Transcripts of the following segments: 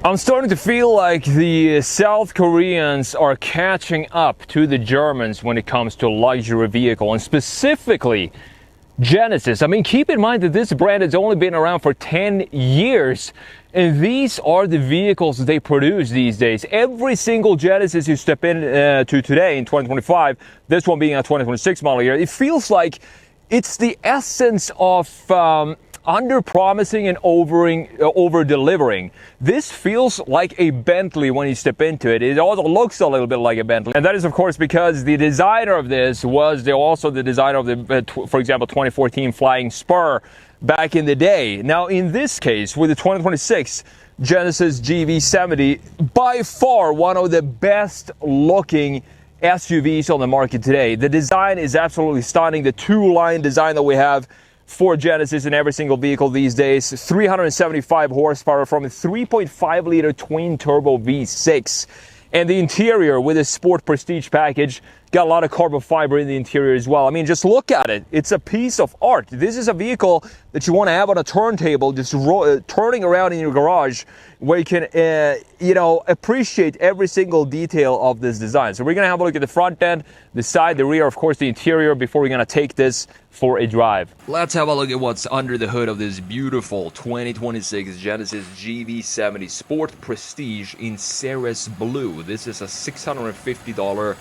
I'm starting to feel like the South Koreans are catching up to the Germans when it comes to luxury vehicle, and specifically Genesis. I mean, keep in mind that this brand has only been around for 10 years, and these are the vehicles they produce these days. Every single Genesis you step in to today in 2025, this one being a 2026 model year, it feels like it's the essence of under-promising and over-delivering. This feels like a Bentley when you step into it. It also looks a little bit like a Bentley. And that is, of course, because the designer of this was also the designer of the, for example, 2014 Flying Spur back in the day. Now, in this case, with the 2026 Genesis GV70, by far one of the best-looking SUVs on the market today. The design is absolutely stunning. The two-line design that we have for Genesis in every single vehicle these days. 375 horsepower from a 3.5 liter twin turbo V6. And the interior with a Sport Prestige package, got a lot of carbon fiber in the interior as well. I mean, just look at it. It's a piece of art. This is a vehicle that you want to have on a turntable, just turning around in your garage, where you can, appreciate every single detail of this design. So we're going to have a look at the front end, the side, the rear, of course, the interior, before we're going to take this for a drive. Let's have a look at what's under the hood of this beautiful 2026 Genesis GV70 Sport Prestige in Ceres Blue. This is a $650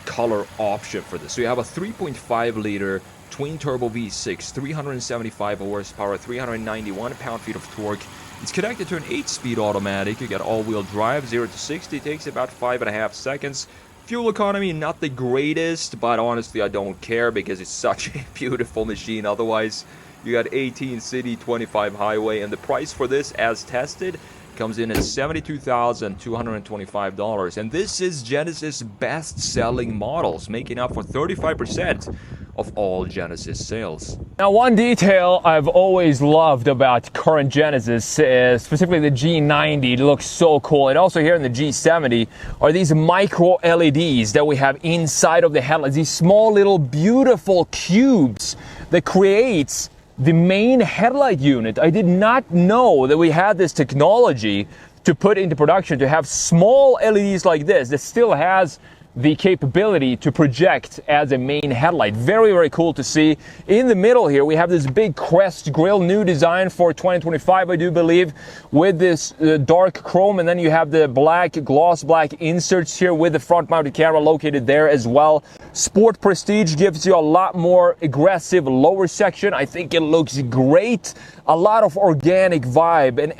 color option for this. So you have a 3.5 liter twin turbo V6, 375 horsepower, 391 pound-feet of torque. It's connected to an 8-speed automatic. You get all-wheel drive. 0 to 60 takes about 5.5 seconds. Fuel economy, not the greatest, but honestly I don't care because it's such a beautiful machine. Otherwise, you got 18 city, 25 highway, and the price for this, as tested, comes in at $72,225. And this is Genesis best-selling models, making up for 35% of all Genesis sales. Now, one detail I've always loved about current Genesis, specifically the G90, it looks so cool. And also here in the G70 are these micro LEDs that we have inside of the headlights. These small little beautiful cubes that creates the main headlight unit. I did not know that we had this technology to put into production, to have small LEDs like this that still has the capability to project as a main headlight. Very, very cool to see. In the middle here, we have this big crest grille, new design for 2025, I do believe, with this dark chrome, and then you have the black, gloss black inserts here with the front-mounted camera located there as well. Sport Prestige gives you a lot more aggressive lower section. I think it looks great. A lot of organic vibe, and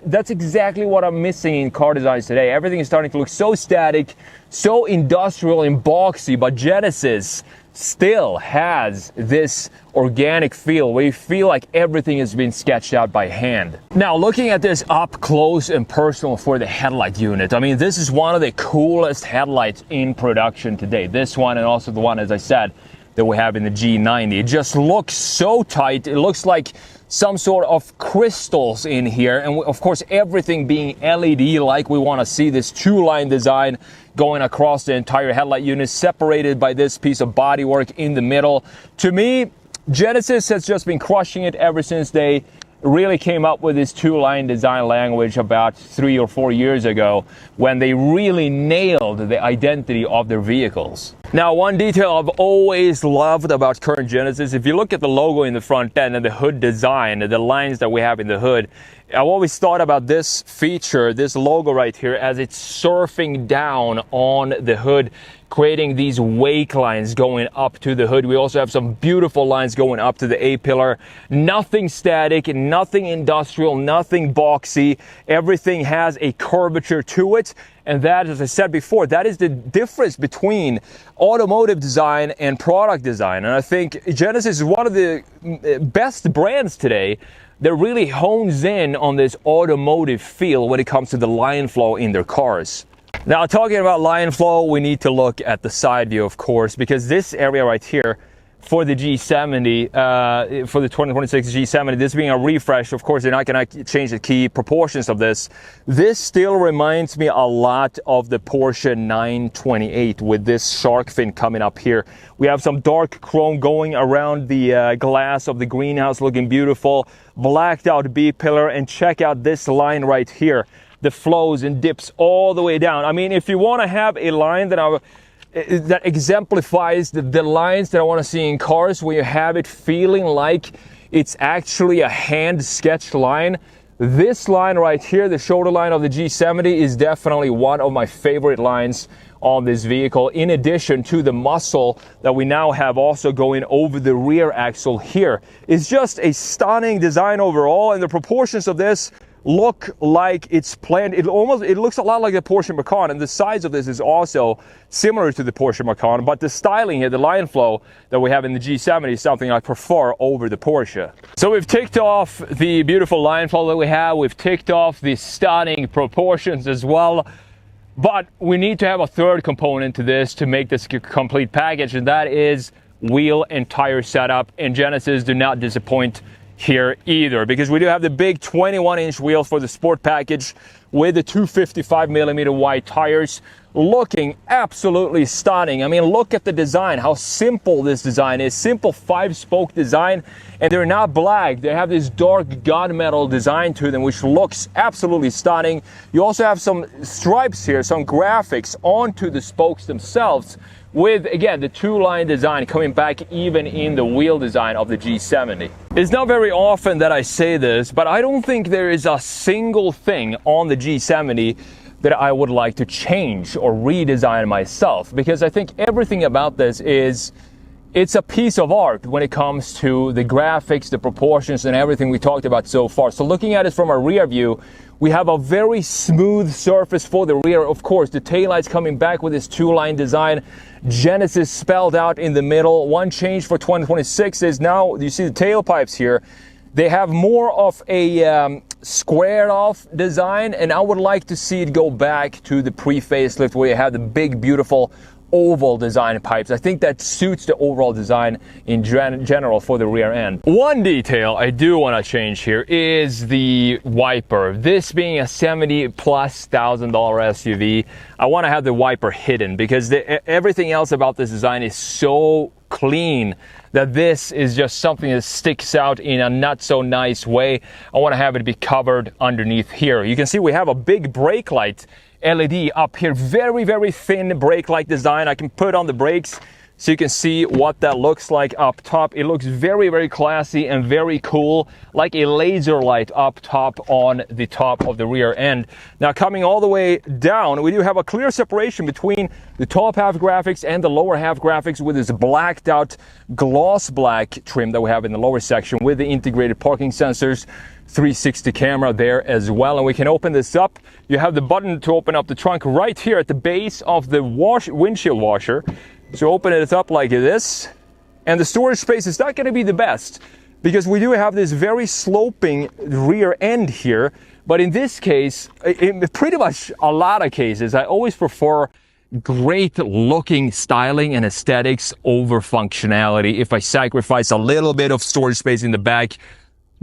that's exactly what I'm missing in car designs today. Everything is starting to look so static, so industrial and boxy, but Genesis still has this organic feel where you feel like everything has been sketched out by hand. Now, looking at this up close and personal for the headlight unit, I mean, this is one of the coolest headlights in production today. This one, and also the one, as I said, that we have in the G90. It just looks so tight. It looks like some sort of crystals in here, and of course everything being LED like we want to see. This two-line design going across the entire headlight unit, separated by this piece of bodywork in the middle. To me, Genesis has just been crushing it ever since they really came up with this two-line design language about 3 or 4 years ago, when they really nailed the identity of their vehicles. Now, one detail I've always loved about current Genesis, if you look at the logo in the front end and the hood design, the lines that we have in the hood, I've always thought about this feature, this logo right here, as it's surfing down on the hood, creating these wake lines going up to the hood. We also have some beautiful lines going up to the A-pillar. Nothing static, nothing industrial, nothing boxy. Everything has a curvature to it. And that, as I said before, that is the difference between automotive design and product design. And I think Genesis is one of the best brands today that really hones in on this automotive feel when it comes to the line flow in their cars. Now, talking about line flow, we need to look at the side view, of course, because this area right here for the G70, for the 2026 G70, this being a refresh, of course, they're not going to change the key proportions of this. This still reminds me a lot of the Porsche 928 with this shark fin coming up here. We have some dark chrome going around the glass of the greenhouse, looking beautiful. Blacked out B-pillar, and check out this line right here. the flows and dips all the way down. I mean, if you want to have a line that exemplifies the lines that I want to see in cars, where you have it feeling like it's actually a hand-sketched line, this line right here, the shoulder line of the G70, is definitely one of my favorite lines on this vehicle, in addition to the muscle that we now have also going over the rear axle here. It's just a stunning design overall, and the proportions of this look like it's planned. It looks a lot like the Porsche Macan, and the size of this is also similar to the Porsche Macan, but the styling here, the line flow that we have in the G70, is something I prefer over the Porsche. So we've ticked off the beautiful line flow that we have, we've ticked off the stunning proportions as well, but we need to have a third component to this to make this complete package, and that is wheel and tire setup, and Genesis do not disappoint here either, because we do have the big 21-inch wheels for the sport package with the 255mm wide tires, looking absolutely stunning. I mean, look at the design, how simple this design is. Simple 5-spoke design, and they're not black. They have this dark gunmetal design to them, which looks absolutely stunning. You also have some stripes here, some graphics onto the spokes themselves, with, again, the two-line design coming back even in the wheel design of the G70. It's not very often that I say this, but I don't think there is a single thing on the G70 that I would like to change or redesign myself, because I think everything about this it's a piece of art when it comes to the graphics, the proportions, and everything we talked about so far. So looking at it from a rear view, we have a very smooth surface for the rear. Of course, the taillights coming back with this two-line design. Genesis spelled out in the middle. One change for 2026 is now, you see the tailpipes here, they have more of a squared off design, and I would like to see it go back to the pre-facelift where you have the big, beautiful oval design pipes. I think that suits the overall design in general for the rear end. One detail I do want to change here is the wiper. This being a $70,000+ SUV, I want to have the wiper hidden, because everything else about this design is so clean that this is just something that sticks out in a not so nice way. I want to have it be covered underneath here. You can see we have a big brake light LED up here, very, very thin brake light design. I can put on the brakes so you can see what that looks like up top. It looks very, very classy and very cool, like a laser light up top on the top of the rear end. Now coming all the way down, we do have a clear separation between the top half graphics and the lower half graphics, with this blacked out gloss black trim that we have in the lower section, with the integrated parking sensors, 360 camera there as well. And we can open this up. You have the button to open up the trunk right here at the base of the windshield washer. So open it up like this, and the storage space is not going to be the best, because we do have this very sloping rear end here. But in this case, in pretty much a lot of cases, I always prefer great looking styling and aesthetics over functionality. If I sacrifice a little bit of storage space in the back,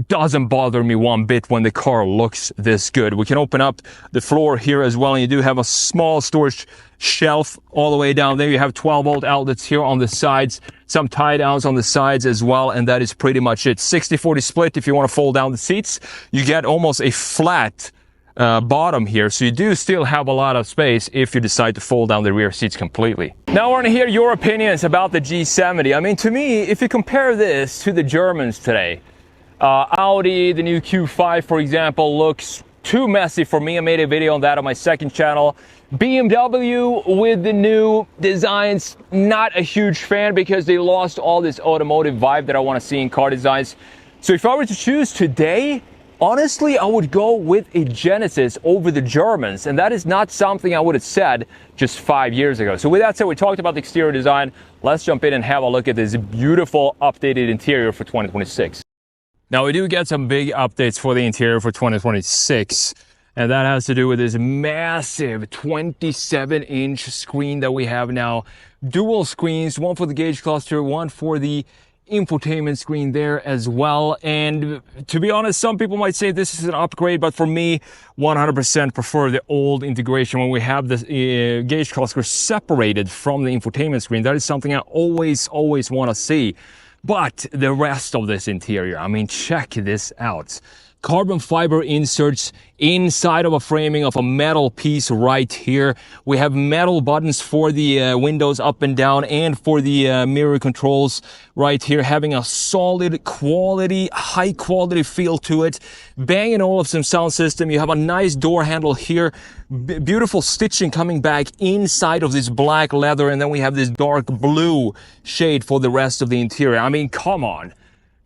doesn't bother me one bit when the car looks this good. We can open up the floor here as well, and you do have a small storage shelf all the way down there. You have 12-volt outlets here on the sides, some tie downs on the sides as well, and that is pretty much it. 60-40 split. If you want to fold down the seats, you get almost a flat bottom here, so you do still have a lot of space if you decide to fold down the rear seats completely. Now I want to hear your opinions about the G70. I mean, to me, if you compare this to the Germans today, Audi, the new Q5, for example, looks too messy for me. I made a video on that on my second channel. BMW with the new designs, not a huge fan, because they lost all this automotive vibe that I want to see in car designs. So if I were to choose today, honestly, I would go with a Genesis over the Germans, and that is not something I would have said just 5 years ago. So with that said, we talked about the exterior design. Let's jump in and have a look at this beautiful updated interior for 2026. Now, we do get some big updates for the interior for 2026, and that has to do with this massive 27-inch screen that we have now. Dual screens, one for the gauge cluster, one for the infotainment screen there as well. And to be honest, some people might say this is an upgrade, but for me, 100% prefer the old integration when we have the gauge cluster separated from the infotainment screen. That is something I always want to see. But the rest of this interior, I mean, check this out. carbon fiber inserts inside of a framing of a metal piece right here. We have metal buttons for the windows up and down and for the mirror controls right here, having a solid quality, high quality feel to it. Bang & Olufsen sound system. You have a nice door handle here. Beautiful stitching coming back inside of this black leather, and then we have this dark blue shade for the rest of the interior. I mean, come on.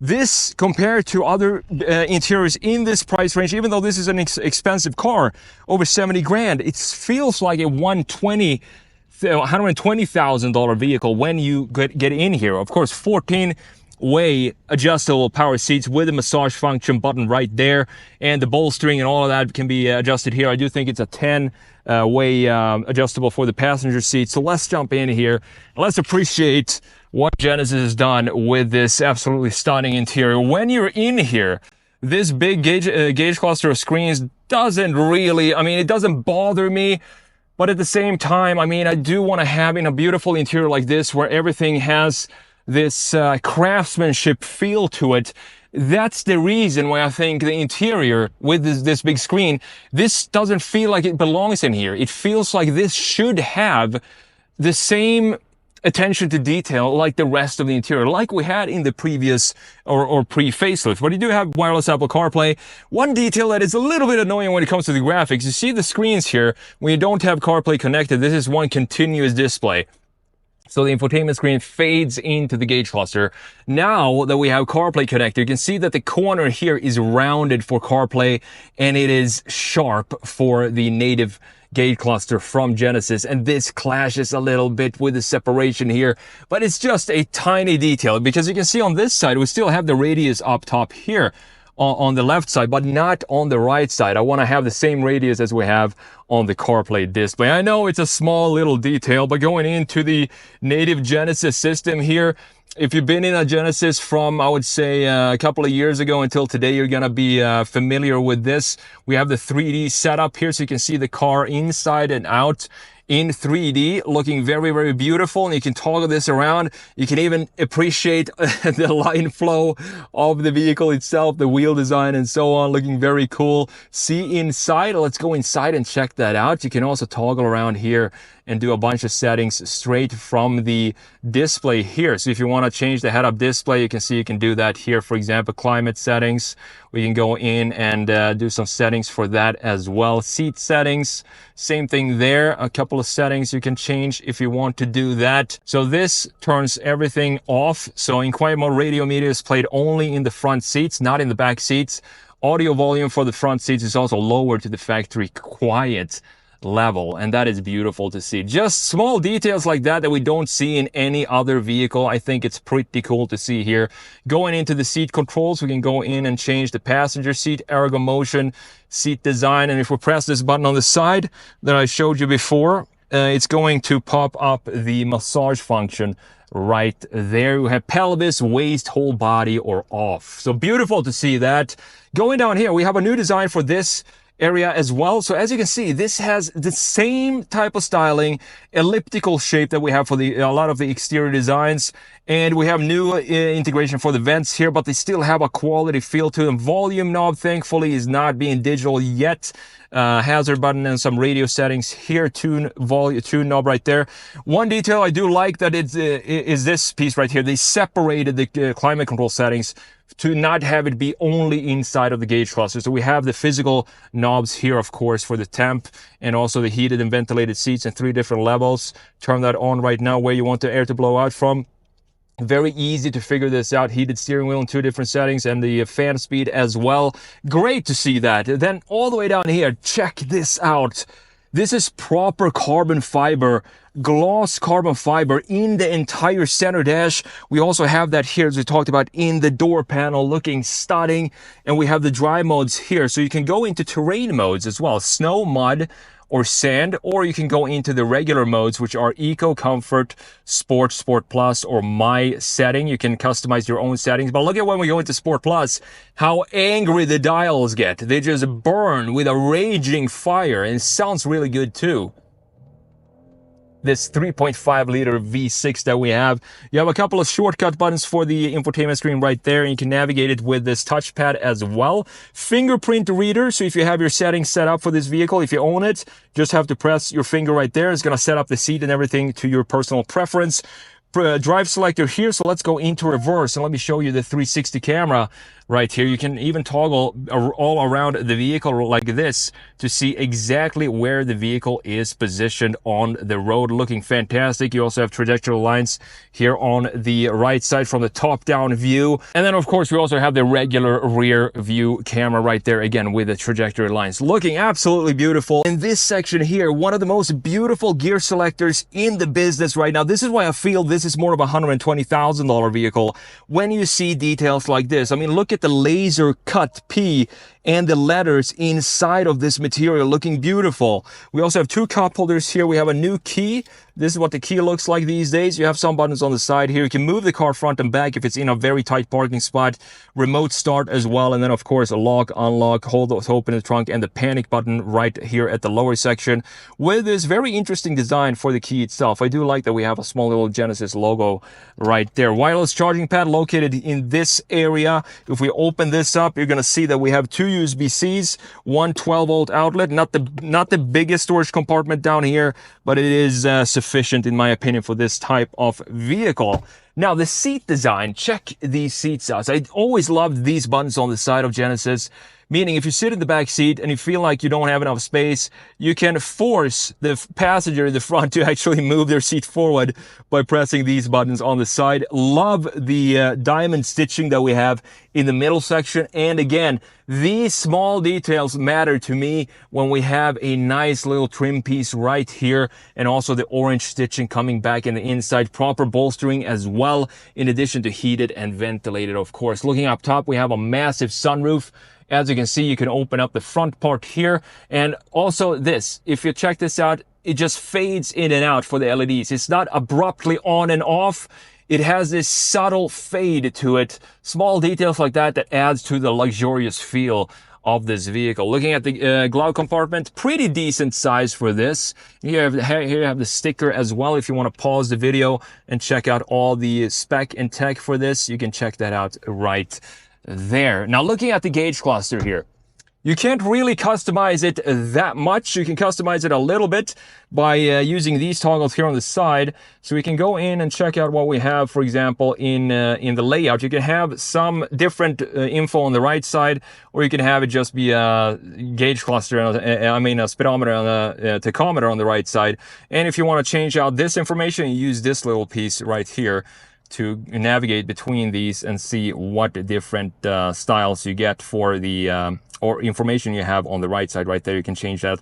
This, compared to other interiors in this price range, even though this is an expensive car, over 70 grand, it feels like a $120,000 vehicle when you get in here. Of course, 14-way adjustable power seats with a massage function button right there, and the bolstering and all of that can be adjusted here. I do think it's a 10-way adjustable for the passenger seat. So let's jump in here and let's appreciate what Genesis has done with this absolutely stunning interior. When you're in here, this big gauge cluster of screens doesn't really, I mean, it doesn't bother me, but at the same time, I mean, I do want to have in a beautiful interior like this where everything has this craftsmanship feel to it. That's the reason why I think the interior with this big screen, this doesn't feel like it belongs in here. It feels like this should have the same attention to detail like the rest of the interior, like we had in the previous or pre-facelift. But you do have wireless Apple CarPlay. One detail that is a little bit annoying when it comes to the graphics, you see the screens here, when you don't have CarPlay connected, this is one continuous display. So the infotainment screen fades into the gauge cluster. Now that we have CarPlay connected, you can see that the corner here is rounded for CarPlay and it is sharp for the native gauge cluster from Genesis, and this clashes a little bit with the separation here, but it's just a tiny detail because you can see on this side we still have the radius up top here on the left side, but not on the right side. I want to have the same radius as we have on the CarPlay display. I know it's a small little detail, but going into the native Genesis system here, if you've been in a Genesis from, I would say, a couple of years ago until today, you're going to be familiar with this. We have the 3D setup here, so you can see the car inside and out in 3D, looking very, very beautiful. And you can toggle this around. You can even appreciate the line flow of the vehicle itself, the wheel design and so on, looking very cool. See inside. Let's go inside and check that out. You can also toggle around here and do a bunch of settings straight from the display here. So if you want to change the head-up display, you can see you can do that here. For example, climate settings. We can go in and do some settings for that as well. Seat settings, same thing there. A couple of settings you can change if you want to do that. So this turns everything off. So in quiet mode, radio media is played only in the front seats, not in the back seats. Audio volume for the front seats is also lowered to the factory quiet level, and that is beautiful to see. Just small details like that we don't see in any other vehicle. I think it's pretty cool to see here. Going into the seat controls, we can go in and change the passenger seat, ergo motion, seat design, and if we press this button on the side that I showed you before, it's going to pop up the massage function right there. We have pelvis, waist, whole body, or off. So beautiful to see that. Going down here, we have a new design for this area as well. So as you can see, this has the same type of styling, elliptical shape that we have for a lot of the exterior designs, and we have new integration for the vents here, but they still have a quality feel to them. Volume knob, thankfully, is not being digital yet. Hazard button and some radio settings here. Tune knob right there. One detail I do like that is this piece right here. They separated the climate control settings to not have it be only inside of the gauge cluster. So we have the physical knobs here, of course, for the temp and also the heated and ventilated seats in 3 different levels. Turn that on right now where you want the air to blow out from. Very easy to figure this out. Heated steering wheel in 2 different settings and the fan speed as well. Great to see that. Then all the way down here, check this out. This is proper carbon fiber, gloss carbon fiber in the entire center dash. We also have that here, as we talked about, in the door panel, looking stunning. And we have the dry modes here. So you can go into terrain modes as well, snow, mud, or sand, or you can go into the regular modes, which are Eco, Comfort, Sport, Sport Plus, or My setting. You can customize your own settings. But look at when we go into Sport Plus, how angry the dials get. They just burn with a raging fire, and it sounds really good too. this 3.5 liter V6 that we have. You have a couple of shortcut buttons for the infotainment screen right there, and you can navigate it with this touchpad as well. Fingerprint reader, so if you have your settings set up for this vehicle, if you own it, just have to press your finger right there. It's going to set up the seat and everything to your personal preference. Drive selector here, so let's go into reverse and let me show you the 360 camera right here. You can even toggle all around the vehicle like this to see exactly where the vehicle is positioned on the road, looking fantastic. You also have trajectory lines here on the right side from the top down view, and then of course we also have the regular rear view camera right there, again with the trajectory lines, looking absolutely beautiful. In this section here, one of the most beautiful gear selectors in the business right now. This is why I feel this is more of a $120,000 vehicle when you see details like this. I mean, look at the laser cut P and the letters inside of this material, looking beautiful. We also have two cup holders here. We have a new key. This is what the key looks like these days. You have some buttons on the side here. You can move the car front and back if it's in a very tight parking spot. Remote start as well. And then of course a lock, unlock, hold open the trunk, and the panic button right here at the lower section with this very interesting design for the key itself. I do like that we have a small little Genesis logo right there. Wireless charging pad located in this area. If we open this up, you're going to see that we have two USB-Cs, one 12-volt outlet, not the biggest storage compartment down here, but it is sufficient in my opinion for this type of vehicle. Now the seat design, check these seats out. I always loved these buttons on the side of Genesis, meaning if you sit in the back seat and you feel like you don't have enough space, you can force the passenger in the front to actually move their seat forward by pressing these buttons on the side. Love the diamond stitching that we have in the middle section. And again, these small details matter to me when we have a nice little trim piece right here, and also the orange stitching coming back in the inside, proper bolstering as well, in addition to heated and ventilated, of course. Looking up top, we have a massive sunroof. As you can see, you can open up the front part here. And also this, if you check this out, it just fades in and out for the LEDs. It's not abruptly on and off. It has this subtle fade to it. Small details like that adds to the luxurious feel of this vehicle. Looking at the glove compartment, pretty decent size for this. Here you have the sticker as well. If you want to pause the video and check out all the spec and tech for this, you can check that out right there. Now looking at the gauge cluster here, you can't really customize it that much. You can customize it a little bit by using these toggles here on the side. So we can go in and check out what we have, for example, in the layout. You can have some different info on the right side, or you can have it just be a gauge cluster, a speedometer and a tachometer on the right side. And if you want to change out this information, you use this little piece right here to navigate between these and see what different styles you get for the or information you have on the right side right there. You can change that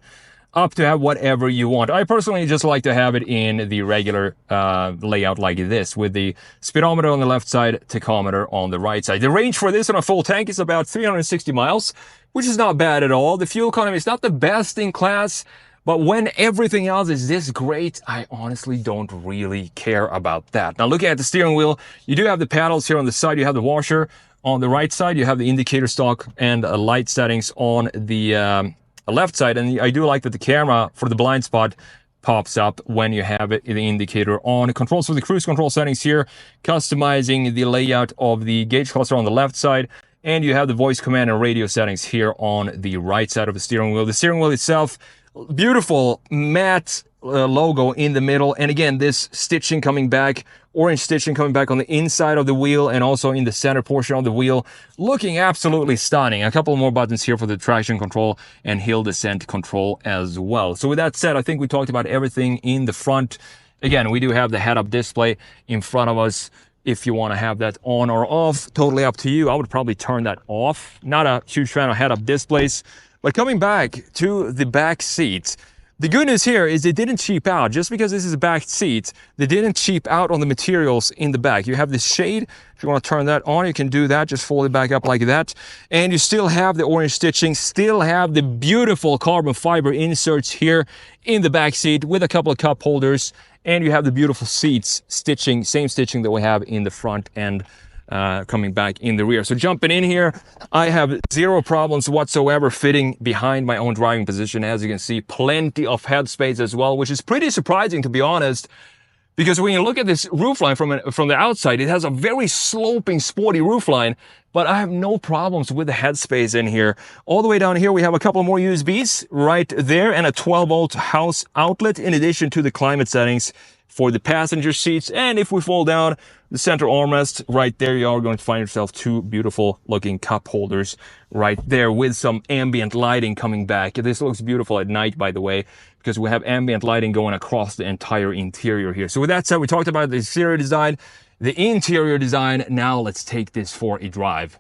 up to have whatever you want. I personally just like to have it in the regular layout like this, with the speedometer on the left side, tachometer on the right side. The range for this on a full tank is about 360 miles, which is not bad at all. The fuel economy is not the best in class, but when everything else is this great, I honestly don't really care about that. Now looking at the steering wheel, you do have the paddles here on the side. You have the washer on the right side. You have the indicator stalk and light settings on the left side. And I do like that the camera for the blind spot pops up when you have it, the indicator on. Controls for the cruise control settings here, customizing the layout of the gauge cluster on the left side. And you have the voice command and radio settings here on the right side of the steering wheel. The steering wheel itself, beautiful matte logo in the middle, and again this stitching coming back, orange stitching coming back on the inside of the wheel and also in the center portion of the wheel, looking absolutely stunning. A couple more buttons here for the traction control and hill descent control as well. So with that said, I think we talked about everything in the front. Again, we do have the head-up display in front of us. If you want to have that on or off, totally up to you. I would probably turn that off. Not a huge fan of head-up displays. But coming back to the back seat, the good news here is it didn't cheap out. Just because this is a back seat, they didn't cheap out on the materials in the back. You have this shade. If you want to turn that on, you can do that. Just fold it back up like that. And you still have the orange stitching, still have the beautiful carbon fiber inserts here in the back seat with a couple of cup holders. And you have the beautiful seats stitching, same stitching that we have in the front and coming back in the rear. So jumping in here, I have zero problems whatsoever fitting behind my own driving position. As you can see, plenty of headspace as well, which is pretty surprising, to be honest, because when you look at this roofline from the outside, it has a very sloping, sporty roofline, but I have no problems with the headspace in here. All the way down here, we have a couple more USBs right there and a 12-volt house outlet, in addition to the climate settings for the passenger seats. And if we fall down, the center armrest right there, you are going to find yourself two beautiful looking cup holders right there with some ambient lighting coming back. This looks beautiful at night, by the way, because we have ambient lighting going across the entire interior here. So with that said, we talked about the exterior design, the interior design. Now let's take this for a drive.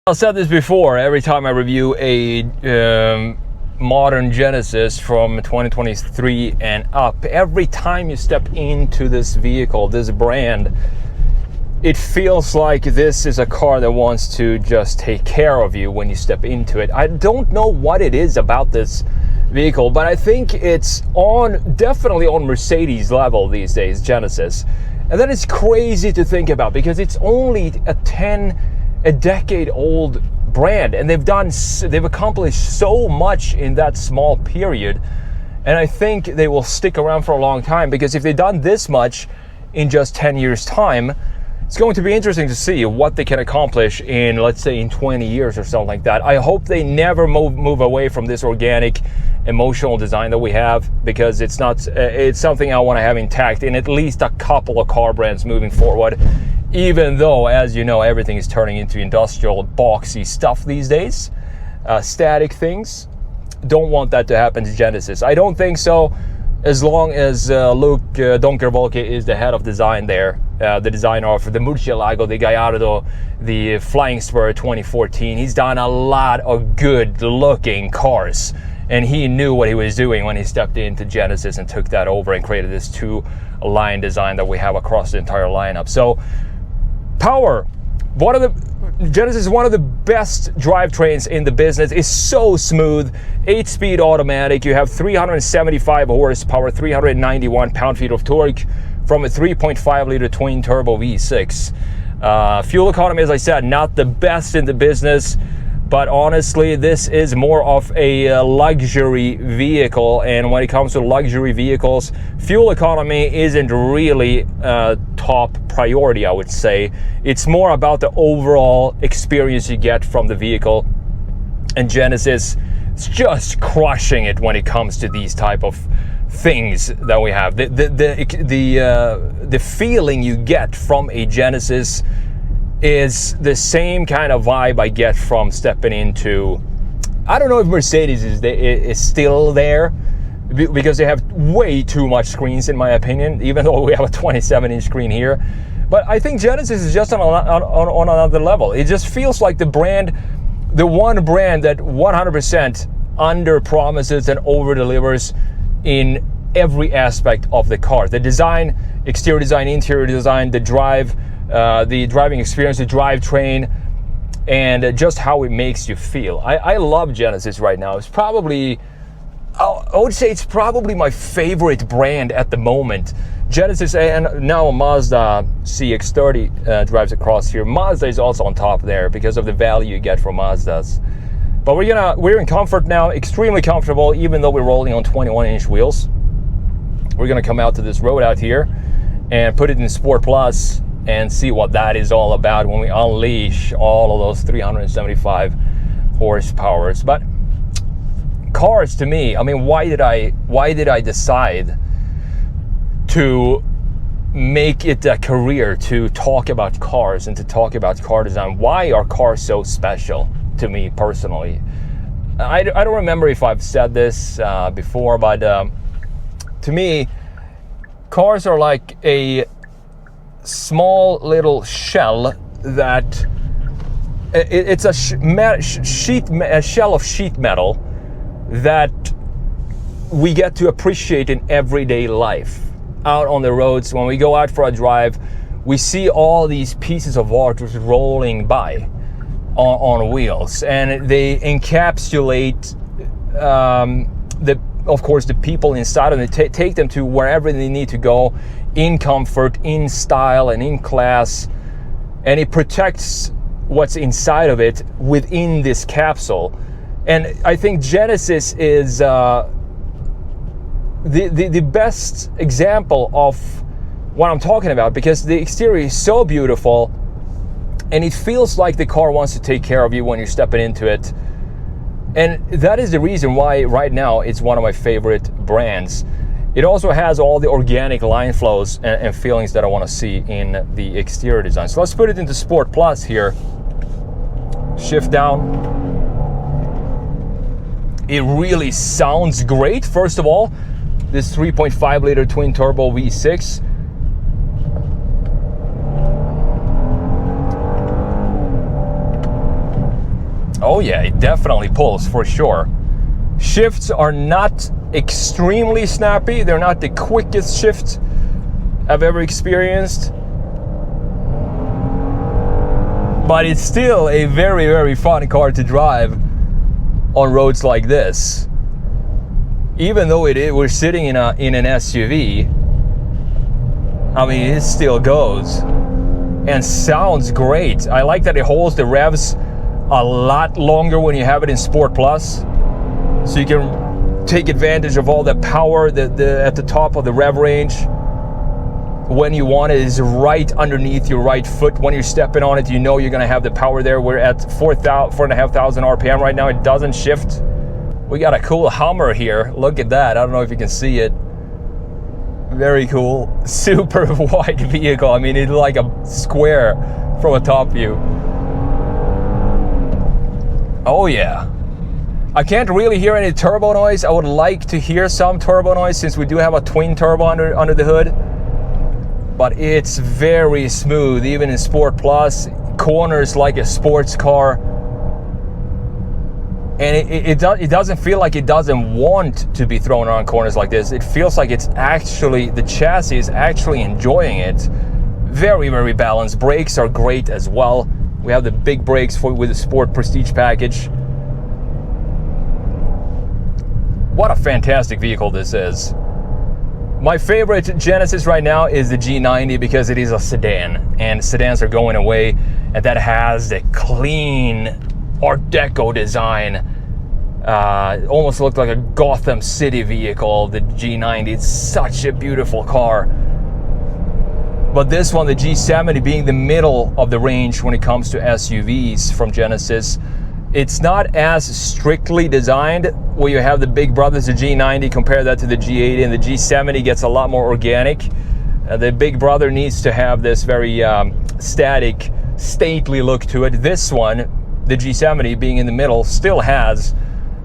I've said this before, every time I review a modern Genesis from 2023 and up, every time you step into this vehicle, this brand, it feels like this is a car that wants to just take care of you when you step into it. I don't know what it is about this vehicle, but I think it's definitely on Mercedes level these days, Genesis. And that is crazy to think about, because it's only a decade old brand, and they've accomplished so much in that small period, and I think they will stick around for a long time, because if they've done this much in just 10 years time, it's going to be interesting to see what they can accomplish in, let's say, in 20 years or something like that. I hope they never move away from this organic, emotional design that we have, because it's something I want to have intact in at least a couple of car brands moving forward. Even though, as you know, everything is turning into industrial, boxy stuff these days. Static things. Don't want that to happen to Genesis. I don't think so, as long as Luke Donkervolke is the head of design there. The designer of the Murcielago, the Gallardo, the Flying Spur 2014. He's done a lot of good-looking cars. And he knew what he was doing when he stepped into Genesis and took that over and created this two-line design that we have across the entire lineup. So, power. Genesis is one of the best drivetrains in the business. It's so smooth. 8-speed automatic. You have 375 horsepower, 391 pound-feet of torque from a 3.5-liter twin-turbo V6. Fuel economy, as I said, not the best in the business. But honestly, this is more of a luxury vehicle, and when it comes to luxury vehicles, fuel economy isn't really top priority, I would say. It's more about the overall experience you get from the vehicle, and Genesis is just crushing it when it comes to these type of things that we have. The feeling you get from a Genesis is the same kind of vibe I get from stepping into, I don't know if Mercedes is still there, because they have way too much screens in my opinion, even though we have a 27-inch screen here. But I think Genesis is just on another level. It just feels like the one brand that 100% under promises and over delivers in every aspect of the car. The design, exterior design, interior design, the driving experience, the drivetrain, and just how it makes you feel. I love Genesis right now. It's probably, I would say it's probably my favorite brand at the moment. Genesis, and now Mazda CX-30 drives across here. Mazda is also on top there because of the value you get from Mazdas. But we're in comfort now, extremely comfortable, even though we're rolling on 21-inch wheels. We're gonna come out to this road out here and put it in Sport Plus and see what that is all about when we unleash all of those 375 horsepowers. But cars, to me, I mean, why did I decide to make it a career to talk about cars and to talk about car design? Why are cars so special to me personally? I don't remember if I've said this before, but to me, cars are like a small little shell that it's a shell of sheet metal that we get to appreciate in everyday life. Out on the roads, when we go out for a drive, we see all these pieces of art just rolling by on wheels, and they encapsulate of course the people inside of it, take them to wherever they need to go in comfort, in style, and in class. and it protects what's inside of it within this capsule. And I think Genesis is the best example of what I'm talking about, because the exterior is so beautiful and it feels like the car wants to take care of you when you're stepping into it. And that is the reason why right now it's one of my favorite brands. It also has all the organic line flows and feelings that I want to see in the exterior design. So let's put it into Sport Plus here. Shift down. It really sounds great. First of all, this 3.5 liter twin turbo V6. Oh yeah, it definitely pulls for sure. Shifts are not extremely snappy. They're not the quickest shift I've ever experienced. But it's still a very, very fun car to drive on roads like this. Even though we're sitting in an SUV, I mean, it still goes and sounds great. I like that it holds the revs a lot longer when you have it in Sport Plus, so you can take advantage of all the power at the top of the rev range. When you want it is right underneath your right foot. When you're stepping on it, you know you're gonna have the power there. We're at 4,500 RPM right now. It doesn't shift. We got a cool Hummer here. Look at that. I don't know if you can see it. Very cool. Super wide vehicle. I mean, it's like a square from a top view. Oh yeah. I can't really hear any turbo noise. I would like to hear some turbo noise since we do have a twin turbo under the hood. But it's very smooth, even in Sport Plus. Corners like a sports car. And it doesn't feel like it doesn't want to be thrown around corners like this. It feels like it's actually, the chassis is actually enjoying it. Very, very balanced. Brakes are great as well. We have the big brakes with the Sport Prestige package. What a fantastic vehicle this is. My favorite Genesis right now is the G90 because it is a sedan, and sedans are going away, and that has the clean Art Deco design. Almost looked like a Gotham City vehicle, the G90. It's such a beautiful car. But this one, the G70, being the middle of the range when it comes to SUVs from Genesis, it's not as strictly designed. Where you have the big brothers, the G90, compare that to the G80, and the G70 gets a lot more organic. The big brother needs to have this very static, stately look to it. This one, the G70 being in the middle, still has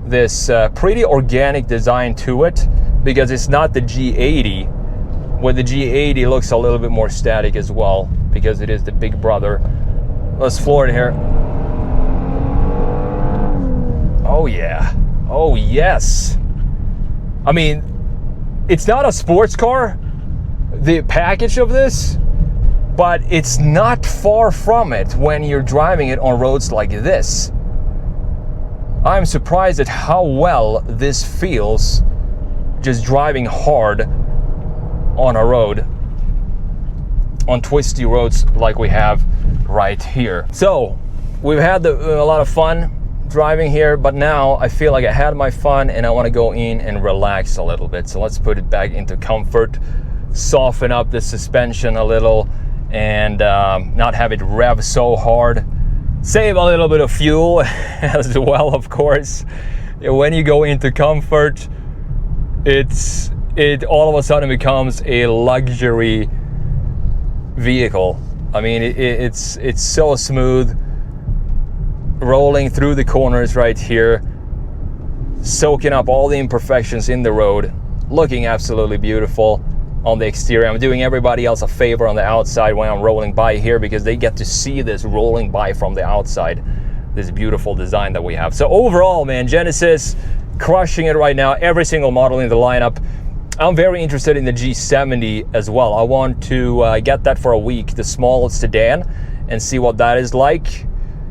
this pretty organic design to it, because it's not the G80, where the G80 looks a little bit more static as well, because it is the big brother. Let's floor it here. Oh yeah. Oh yes. I mean, it's not a sports car, the package of this, but it's not far from it when you're driving it on roads like this. I'm surprised at how well this feels just driving hard on a road, on twisty roads like we have right here. So we've had a lot of fun driving here, but now I feel like I had my fun and I want to go in and relax a little bit. So let's put it back into comfort, soften up the suspension a little, and not have it rev so hard. Save a little bit of fuel as well, of course. When you go into comfort, it all of a sudden becomes a luxury vehicle. I mean, it's so smooth, rolling through the corners right here, soaking up all the imperfections in the road, looking absolutely beautiful on the exterior. I'm doing everybody else a favor on the outside when I'm rolling by here, because they get to see this rolling by from the outside, this beautiful design that we have. So overall, man, Genesis crushing it right now, every single model in the lineup. I'm very interested in the G70 as well. I want to get that for a week, the small sedan, and see what that is like,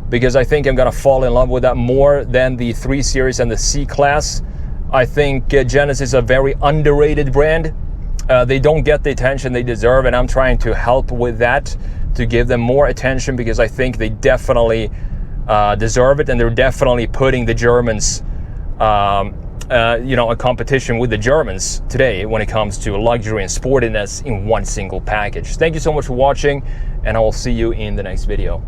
because I think I'm gonna fall in love with that more than the 3 Series and the C-Class. I think Genesis is a very underrated brand. They don't get the attention they deserve, and I'm trying to help with that to give them more attention, because I think they definitely deserve it, and they're definitely putting the Germans, a competition with the Germans today when it comes to luxury and sportiness in one single package. Thank you so much for watching, and I will see you in the next video.